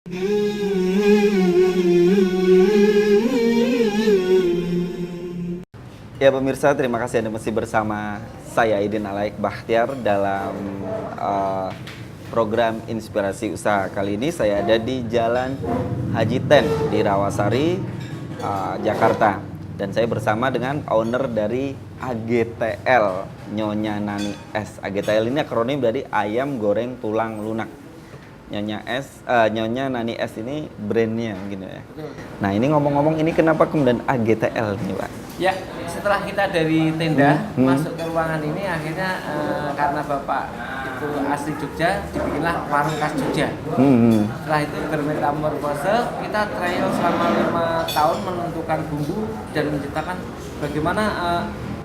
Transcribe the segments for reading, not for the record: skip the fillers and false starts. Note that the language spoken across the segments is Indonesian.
Ya pemirsa, terima kasih Anda masih bersama saya Aidin Alaik Bahtiar dalam program Inspirasi Usaha. Kali ini saya ada di Jalan Haji Ten di Rawasari, Jakarta. Dan saya bersama dengan owner dari AGTL, Nyonya Nani S. AGTL ini akronim dari Ayam Goreng Tulang Lunak. Nyonya Nani S ini brandnya gitu ya. Betul. Nah ini ngomong-ngomong, ini kenapa kemudian AGTL nih Pak? Ya, setelah kita dari tenda masuk ke ruangan ini, akhirnya karena Bapak itu asli Jogja, dibikinlah warung khas Jogja. Setelah itu bermetamorfose, kita trial selama 5 tahun menentukan bumbu dan menciptakan bagaimana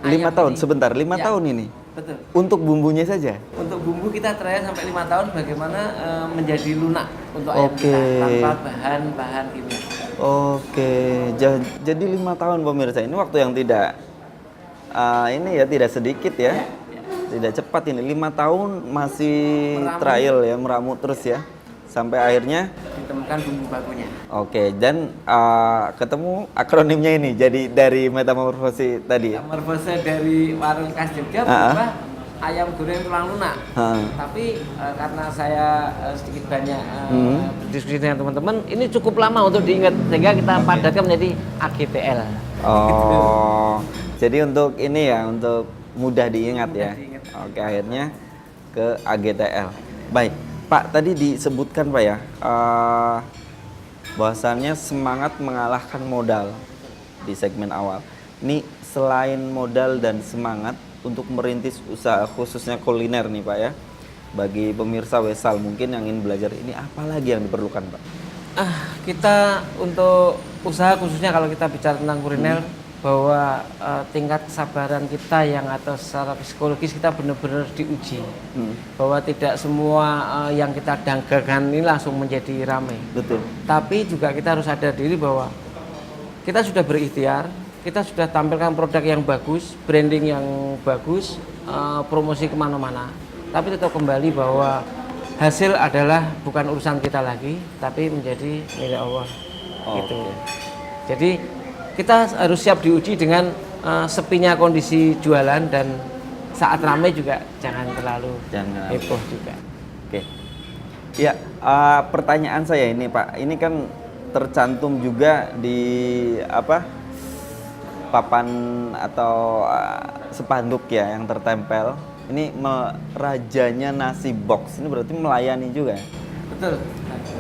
5 tahun, sebentar, 5 tahun ini? Betul. Untuk bumbunya saja? Untuk bumbu kita trial sampai 5 tahun bagaimana menjadi lunak untuk ayam kita tanpa bahan-bahan kimia. Oke, jadi 5 tahun pemirsa, ini waktu yang tidak ini ya, tidak sedikit ya, tidak cepat ini, 5 tahun masih meramu, trial ya, meramu terus ya, sampai akhirnya ditemukan bumbu bakunya. Oke, dan ketemu akronimnya ini, jadi dari metamorfosi tadi ya? Metamorfosi dari warung khas Jogja berubah ayam goreng tulang lunak. Tapi karena saya sedikit banyak berdiskusi dengan teman-teman, ini cukup lama untuk diingat sehingga kita padatkan menjadi AGTL. Oh, jadi untuk ini ya, untuk mudah diingat ya. Oke, akhirnya ke AGTL. Baik, Pak, tadi disebutkan Pak ya, bahwasannya semangat mengalahkan modal di segmen awal. Ini selain modal dan semangat untuk merintis usaha khususnya kuliner nih Pak ya, bagi pemirsa Wesal mungkin yang ingin belajar ini, apa lagi yang diperlukan Pak? Kita untuk usaha khususnya kalau kita bicara tentang kuliner, bahwa tingkat kesabaran kita yang atau secara psikologis kita benar-benar diuji, bahwa tidak semua yang kita danggarkan ini langsung menjadi ramai. Betul. Tapi juga kita harus sadar diri bahwa kita sudah berikhtiar, kita sudah tampilkan produk yang bagus, branding yang bagus, promosi kemana-mana. Tapi tetap kembali bahwa hasil adalah bukan urusan kita lagi, tapi menjadi milik Allah. Gitu. Jadi kita harus siap diuji dengan sepinya kondisi jualan, dan saat ramai juga jangan terlalu heboh juga. Oke. Ya, pertanyaan saya ini Pak, ini kan tercantum juga di papan atau spanduk ya yang tertempel. Ini rajanya nasi box, ini berarti melayani juga ya? Betul.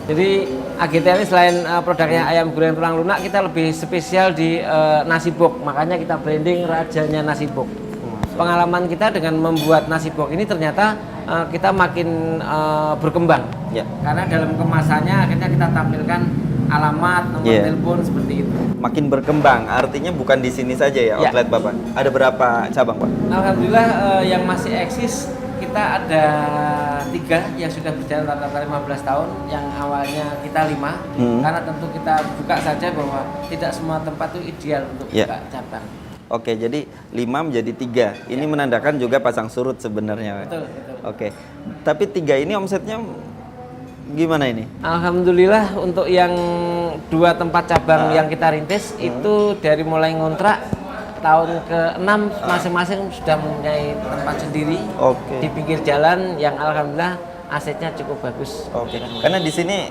Jadi AGTL ini selain produknya ayam goreng tulang lunak, kita lebih spesial di nasi box. Makanya kita branding rajanya nasi box. Pengalaman kita dengan membuat nasi box ini ternyata kita makin berkembang. Ya. Karena dalam kemasannya akhirnya kita tampilkan alamat, nomor telepon seperti itu. Makin berkembang, artinya bukan di sini saja ya outlet Bapak. Ada berapa cabang Pak? Alhamdulillah yang masih eksis kita ada 3 yang sudah berjalan rata-rata 15 tahun, yang awalnya kita 5, karena tentu kita buka saja bahwa tidak semua tempat itu ideal untuk buka cabang. Oke, jadi 5 menjadi 3. Ini menandakan juga pasang surut sebenarnya. Betul. Oke, tapi 3 ini omsetnya gimana ini? Alhamdulillah untuk yang 2 tempat cabang yang kita rintis itu dari mulai ngontrak tahun ke-6 masing-masing sudah mempunyai tempat sendiri di pinggir jalan yang alhamdulillah asetnya cukup bagus. Karena di sini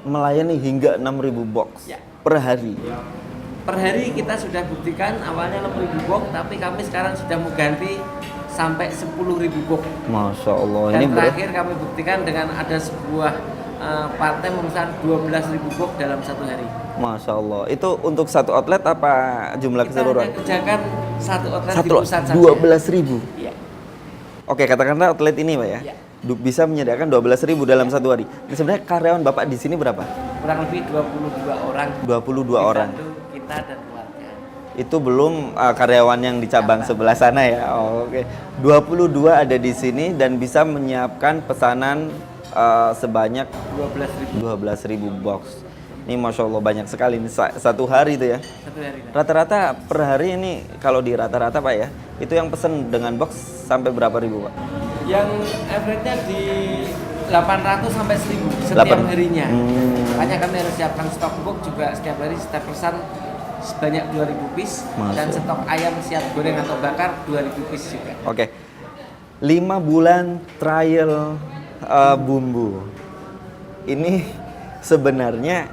melayani hingga 6.000 box per hari. Per hari kita sudah buktikan awalnya 6.000 box, tapi kami sekarang sudah mau ganti sampai 10.000 box. Masya Allah. Dan ini terakhir kami buktikan dengan ada sebuah partai memesan 12.000 box dalam 1 hari. Masya Allah. Itu untuk satu outlet apa jumlah keseluruhan? Kita kerjakan satu outlet di pusat saja. 12.000? Iya. Oke, katakanlah outlet ini Pak ya, bisa menyediakan 12.000 dalam 1 hari. Ini sebenarnya karyawan Bapak di sini berapa? Kurang lebih 22 orang. 22 orang. Kita dan keluarga. Itu belum karyawan yang di cabang sebelah sana ya. Oke. 22 ada di sini dan bisa menyiapkan pesanan sebanyak 12.000 box. Ini Masya Allah banyak sekali, ini 1 hari itu ya? 1 hari. Rata-rata per hari ini, kalau di rata-rata Pak ya, itu yang pesen dengan box sampai berapa ribu Pak? Yang average-nya di 800 sampai 1000 setiap 8. harinya. Makanya kami harus siapkan stok book juga setiap hari setiap pesan sebanyak 2000 piece dan Masuk. stok ayam siap goreng atau bakar 2000 piece juga. Oke. 5 bulan trial bumbu. Ini sebenarnya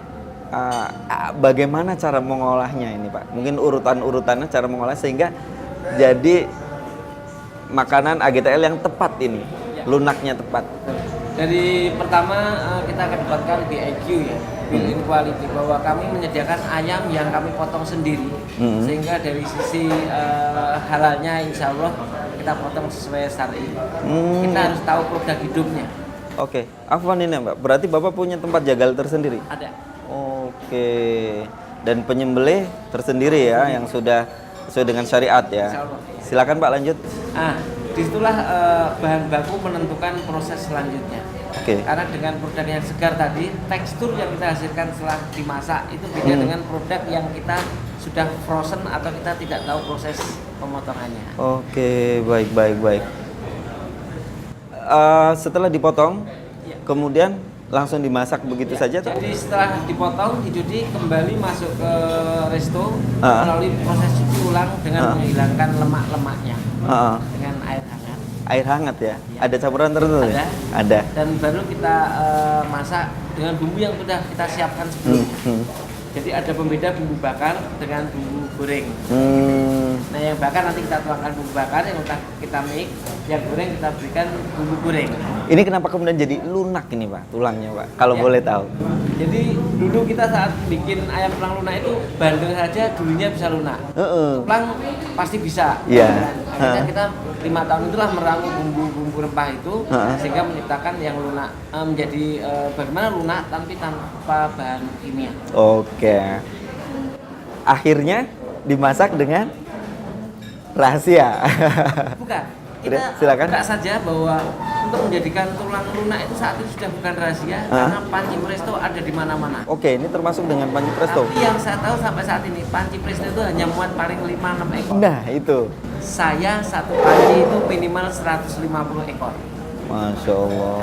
bagaimana cara mengolahnya ini, Pak? Mungkin urutan-urutannya cara mengolah sehingga jadi makanan AGTL yang tepat ini, lunaknya tepat. Dari pertama kita kedepankan BIQ ya, built-in quality, bahwa kami menyediakan ayam yang kami potong sendiri, sehingga dari sisi halalnya insya Allah kita potong sesuai syar'i. Kita harus tahu produk hidupnya. Oke, Afwan ini Mbak, berarti Bapak punya tempat jagal tersendiri? Ada. Oke, dan penyembelih tersendiri ya, yang sudah sesuai dengan syariat ya. Insya Allah. Silakan Pak, lanjut. Disitulah bahan baku menentukan proses selanjutnya. Oke. Karena dengan produk yang segar tadi, tekstur yang kita hasilkan setelah dimasak itu beda dengan produk yang kita sudah frozen atau kita tidak tahu proses pemotongannya. Oke, baik. Setelah dipotong, Iya. kemudian langsung dimasak begitu saja tuh? Jadi setelah dipotong, dicuci, kembali masuk ke resto melalui proses cuci ulang dengan menghilangkan lemak-lemaknya dengan air hangat. Air hangat ya? Iya. Ada campuran tertentu Ada. ya? Ada. Dan baru kita masak dengan bumbu yang sudah kita siapkan sebelumnya. Jadi ada pembeda bumbu bakar dengan bumbu goreng. Nah yang bakar nanti kita tuangkan bumbu bakar, yang udah kita mix, yang goreng kita berikan bumbu goreng. Ini kenapa kemudian jadi lunak ini Pak, tulangnya Pak? Kalau Ya. boleh tahu. Jadi dulu kita saat bikin ayam tulang lunak itu bandeng saja dulunya bisa lunak. Tulang pasti bisa. Iya. Akhirnya kita 5 tahun itulah meramu bumbu-bumbu rempah itu sehingga menciptakan yang lunak menjadi bagaimana lunak tapi tanpa bahan kimia. Oke. Akhirnya dimasak dengan rahasia. Bukan. Udah, Kita silakan. buka saja bahwa untuk menjadikan tulang lunak itu saat itu sudah bukan rahasia karena panci presto ada di mana-mana. Oke, ini termasuk dengan panci presto. Tapi yang saya tahu sampai saat ini panci presto itu hanya muat paling 5-6 ekor. Nah, itu. Saya satu panci itu minimal 150 ekor. Masya Allah.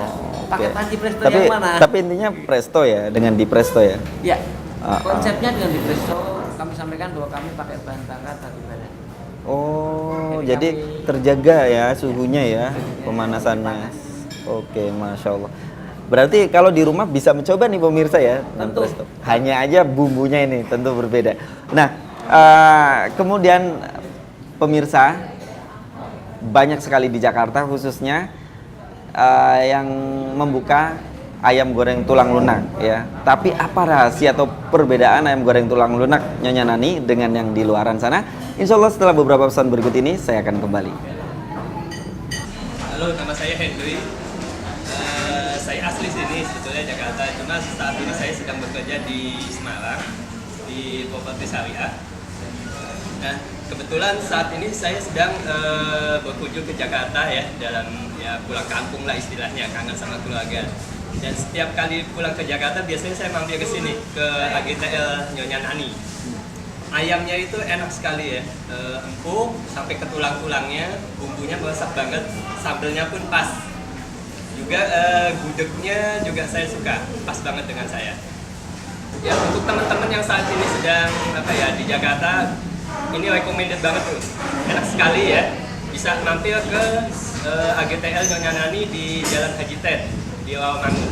Pakai Oke. panci presto Tapi, yang mana? tapi intinya presto ya, dengan di presto ya. Ya. Konsepnya dengan di presto kami sampaikan bahwa kami pakai bahan bakar batu bara. Oh, Jadi jadi kami- terjaga ya suhunya ya, pemanasannya. Oke, Masya Allah. Berarti kalau di rumah bisa mencoba nih pemirsa ya, dengan Tentu. presto. Hanya aja bumbunya ini tentu berbeda. Nah, kemudian pemirsa, banyak sekali di Jakarta khususnya yang membuka ayam goreng tulang lunak ya. Tapi apa rahasia atau perbedaan ayam goreng tulang lunak Nyonya Nani dengan yang di luaran sana? Insya Allah setelah beberapa pesan berikut ini saya akan kembali. Halo, nama saya Henry. Saya asli sini sebetulnya Jakarta, cuma saat ini saya sedang bekerja di Semarang di Properti Syariah. Nah, kebetulan saat ini saya sedang berkunjung ke Jakarta ya, dalam ya pulang kampung lah istilahnya, kangen sama keluarga. Dan setiap kali pulang ke Jakarta biasanya saya mampir ke sini ke AGTL Nyonya Nani. Ayamnya itu enak sekali ya, empuk sampai ke tulang-tulangnya, bumbunya meresap banget, sambelnya pun pas. Juga gudegnya juga saya suka, pas banget dengan saya. Ya untuk teman-teman yang saat ini sedang di Jakarta, ini recommended banget tuh, enak sekali ya. Bisa mampir ke AGTL Nyonya Nani di Jalan Haji Ten di Rawamangun.